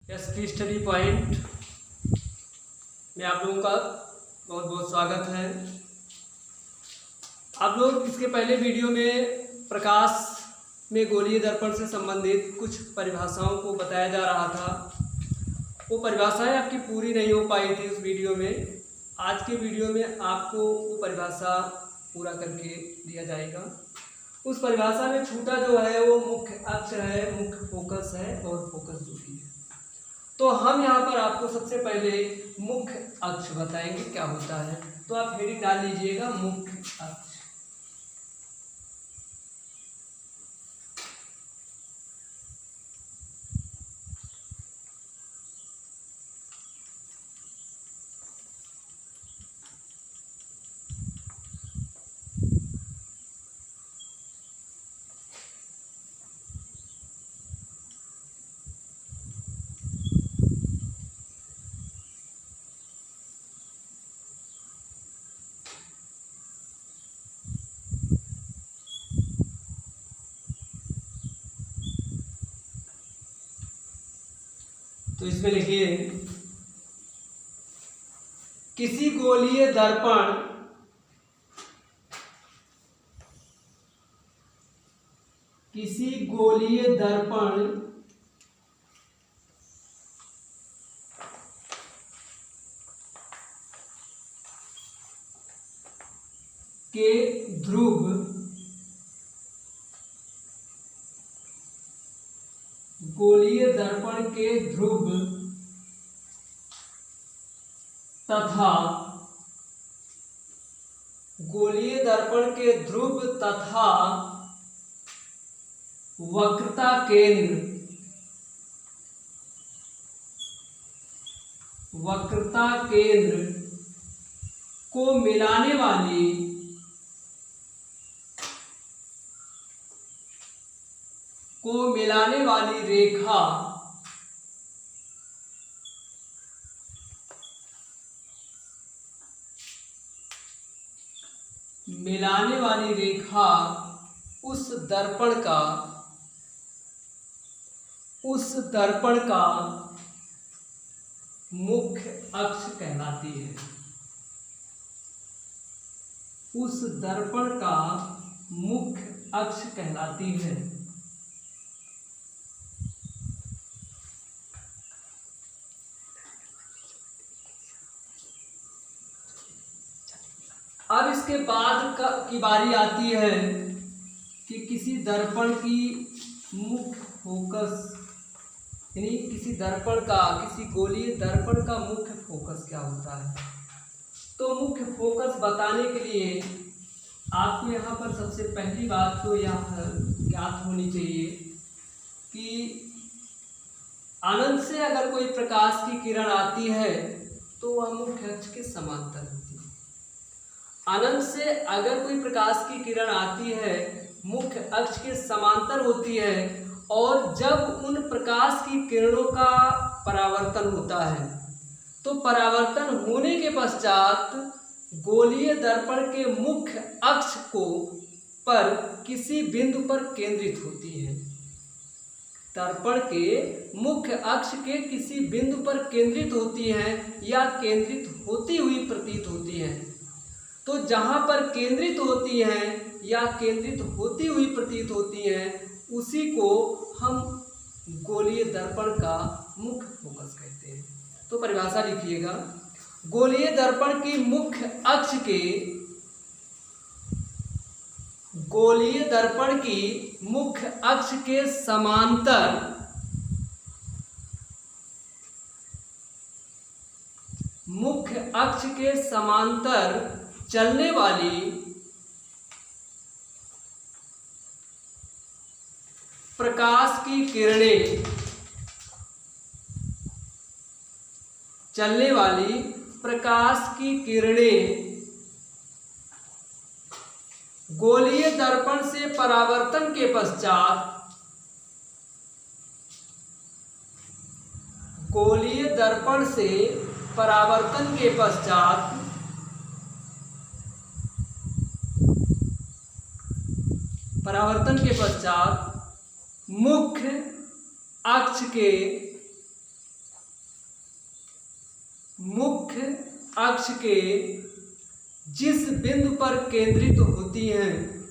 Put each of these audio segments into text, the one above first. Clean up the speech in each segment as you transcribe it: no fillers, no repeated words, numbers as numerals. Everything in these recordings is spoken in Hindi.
एसपी स्टडी पॉइंट में आप लोगों का बहुत बहुत स्वागत है। आप लोग इसके पहले वीडियो में प्रकाश में गोलीय दर्पण से संबंधित कुछ परिभाषाओं को बताया जा रहा था। वो परिभाषाएं आपकी पूरी नहीं हो पाई थी उस वीडियो में। आज के वीडियो में आपको वो परिभाषा पूरा करके दिया जाएगा। उस परिभाषा में छूटा जो है वो मुख्य अक्ष है, मुख्य फोकस है और फोकस दूरी है। तो हम यहाँ पर आपको सबसे पहले मुख्य अक्ष बताएंगे क्या होता है। तो आप हेडिंग डाल लीजिएगा मुख्य अक्ष। तो इसमें लिखिए किसी गोलीय दर्पण के ध्रुव गोलीय दर्पण के ध्रुव तथा गोलीय दर्पण के ध्रुव तथा वक्रता केंद्र को मिलाने वाली रेखा उस दर्पण का मुख्य अक्ष कहलाती है। उस दर्पण का मुख्य अक्ष कहलाती है। अब इसके बाद की बारी आती है कि किसी दर्पण की मुख्य फोकस यानी किसी गोलीय दर्पण का मुख्य फोकस क्या होता है। तो मुख्य फोकस बताने के लिए आपको यहाँ पर सबसे पहली बात तो यह ज्ञात होनी चाहिए कि अनंत से अगर कोई प्रकाश की किरण आती है तो वह मुख्य अक्ष के समांतर होती है। अनंत से अगर कोई प्रकाश की किरण आती है मुख्य अक्ष के समांतर होती है, और जब उन प्रकाश की किरणों का परावर्तन होता है तो परावर्तन होने के पश्चात गोलीय दर्पण के मुख्य अक्ष पर किसी बिंदु पर केंद्रित होती है। दर्पण के मुख्य अक्ष के किसी बिंदु पर केंद्रित होती है या केंद्रित होती हुई प्रतीत होती है। तो जहाँ पर केंद्रित होती हैं या केंद्रित होती हुई प्रतीत होती हैं उसी को हम गोलीय दर्पण का मुख्य फोकस कहते हैं। तो परिभाषा लिखिएगा, गोलीय दर्पण की मुख्य अक्ष के समांतर चलने वाली प्रकाश की किरणें गोलीय दर्पण से परावर्तन के पश्चात मुख्य अक्ष के मुख्य अक्ष के जिस बिंदु पर केंद्रित होती हैं,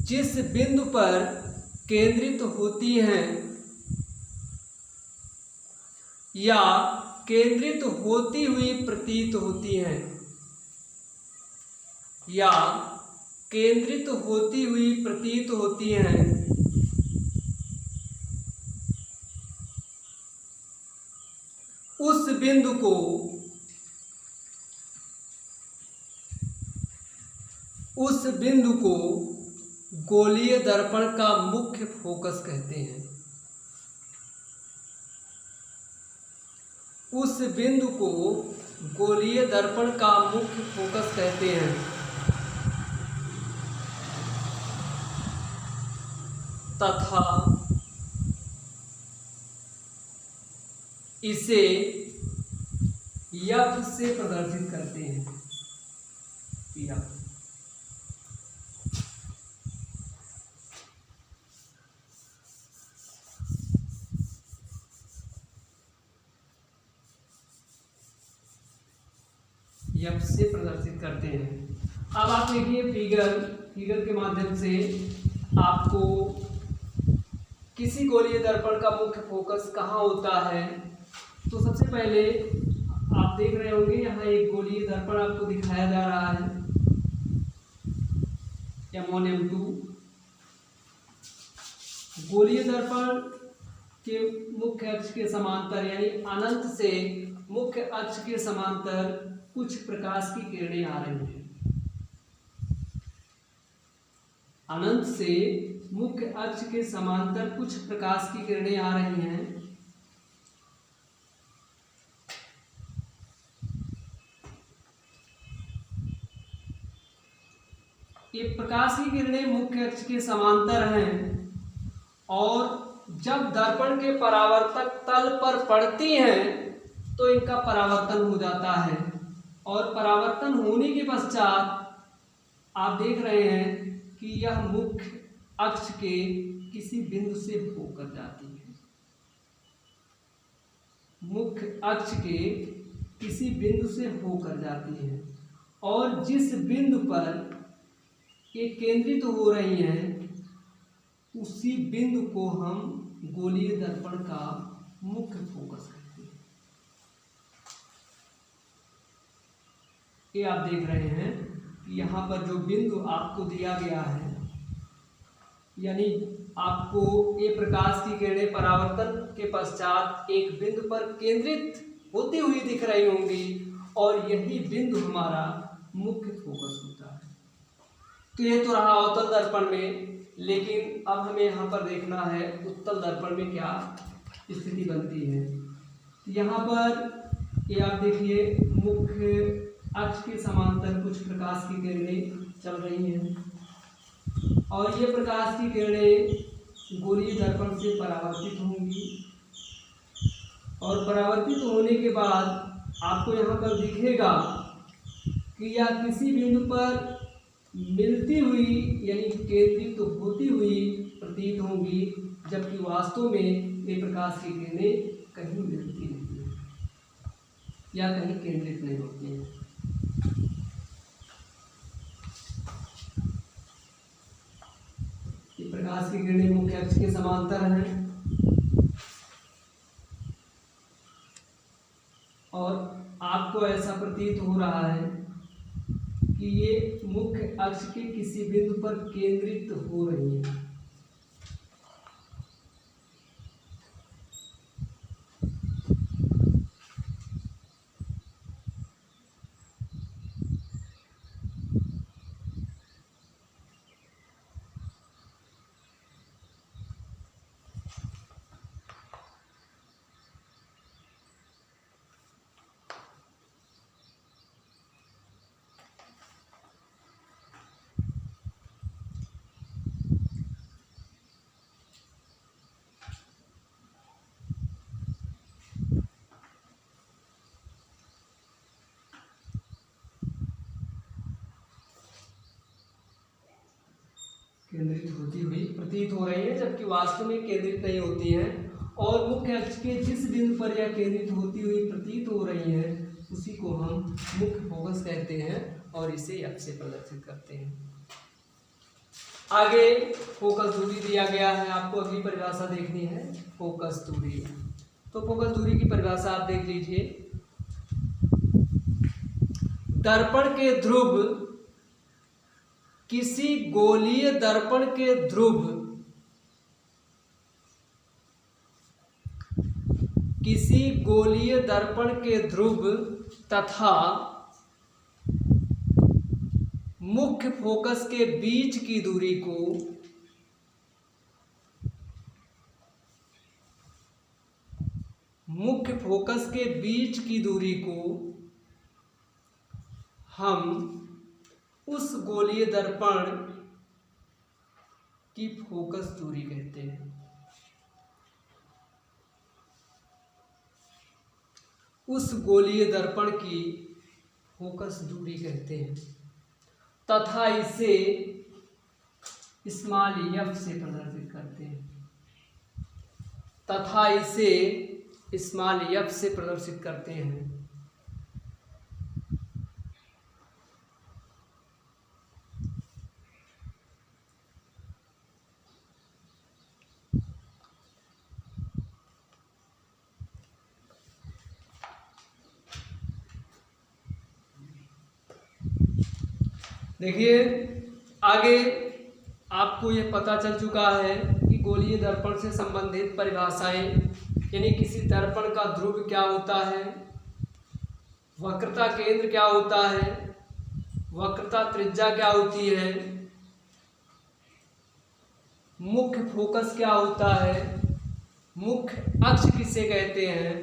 जिस बिंदु पर केंद्रित होती हैं या केंद्रित होती हुई प्रतीत होती हैं, या केंद्रित होती हुई प्रतीत होती हैं, उस बिंदु को गोलीय दर्पण का मुख्य फोकस कहते हैं। उस बिंदु को गोलीय दर्पण का मुख्य फोकस कहते हैं तथा इसे यफ से प्रदर्शित करते हैं। यफ से प्रदर्शित करते हैं। अब आप देखिए फिगर के माध्यम से आपको किसी गोलीय दर्पण का मुख्य फोकस कहाँ होता है। तो सबसे पहले आप देख रहे होंगे यहाँ एक गोलीय दर्पण आपको दिखाया जा रहा है, M1 M2। गोलीय दर्पण के मुख्य अक्ष के समांतर यानी अनंत से मुख्य अक्ष के समांतर कुछ प्रकाश की किरणें आ रही हैं। अनंत से मुख्य अक्ष के समांतर कुछ प्रकाश की किरणें आ रही हैं। ये प्रकाश की किरणें मुख्य अक्ष के समांतर हैं और जब दर्पण के परावर्तक तल पर पड़ती हैं तो इनका परावर्तन हो जाता है और परावर्तन होने के पश्चात आप देख रहे हैं कि यह मुख्य अक्ष के किसी बिंदु से होकर जाती है। मुख्य अक्ष के किसी बिंदु से होकर जाती है और जिस बिंदु पर ये केंद्रित हो रही हैं उसी बिंदु को हम गोलीय दर्पण का मुख्य फोकस कहते हैं। ये आप देख रहे हैं कि यहाँ पर जो बिंदु आपको दिया गया है, यानी आपको ये प्रकाश की किरणें परावर्तन के पश्चात एक बिंदु पर केंद्रित होती हुई दिख रही होंगी और यही बिंदु हमारा मुख्य फोकस होता है। तो ये तो रहा अवतल दर्पण में, लेकिन अब हमें यहाँ पर देखना है उत्तल दर्पण में क्या स्थिति बनती है। यहाँ पर ये आप देखिए मुख्य अक्ष के समांतर कुछ प्रकाश की किरणें चल रही हैं और ये प्रकाश की किरणें गोलीय दर्पण से परावर्तित होंगी और परावर्तित होने के बाद आपको यहाँ पर दिखेगा कि यह किसी बिंदु पर मिलती हुई यानी केंद्रित होती हुई प्रतीत होंगी, जबकि वास्तव में ये प्रकाश की किरणें कहीं मिलती नहीं है या कहीं केंद्रित नहीं होती हैं। ये प्रकाश की किरणें मुख्य अक्ष के समांतर हैं और आपको ऐसा प्रतीत हो रहा है कि ये मुख्य अक्ष के किसी बिंदु पर केंद्रित हो रही है। केंद्रित होती हुई प्रतीत हो रही है, जबकि वास्तव में केंद्रित नहीं होती हैं और मुख्य अक्ष के जिस बिंदु पर यह केंद्रित होती हुई प्रतीत हो रही है उसी को हम मुख्य फोकस कहते हैं और इसे F से प्रदर्शित करते हैं। आगे फोकस दूरी दिया गया है, आपको अगली परिभाषा देखनी है फोकस दूरी। तो फोकस दूरी की परिभाषा आप देख लीजिए। दर्पण के ध्रुव किसी गोलीय दर्पण के ध्रुव तथा मुख्य फोकस के बीच की दूरी को हम उस गोलीय दर्पण की फोकस दूरी कहते हैं। उस गोलीय दर्पण की फोकस दूरी कहते हैं तथा इसे स्मॉल f से प्रदर्शित करते हैं। देखिए आगे आपको ये पता चल चुका है कि गोलीय दर्पण से संबंधित परिभाषाएं, यानी किसी दर्पण का ध्रुव क्या होता है, वक्रता केंद्र क्या होता है, वक्रता त्रिज्या क्या होती है, मुख्य फोकस क्या होता है, मुख्य अक्ष किसे कहते हैं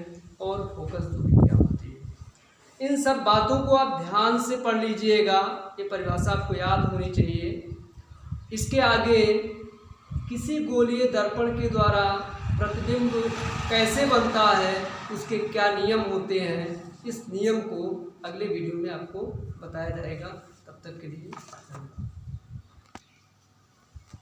और फोकस दूरी क्या होती है। इन सब बातों को आप ध्यान से पढ़ लीजिएगा, ये परिभाषा आपको याद होनी चाहिए। इसके आगे किसी गोलीय दर्पण के द्वारा प्रतिबिंब कैसे बनता है, उसके क्या नियम होते हैं, इस नियम को अगले वीडियो में आपको बताया जाएगा। तब तक के लिए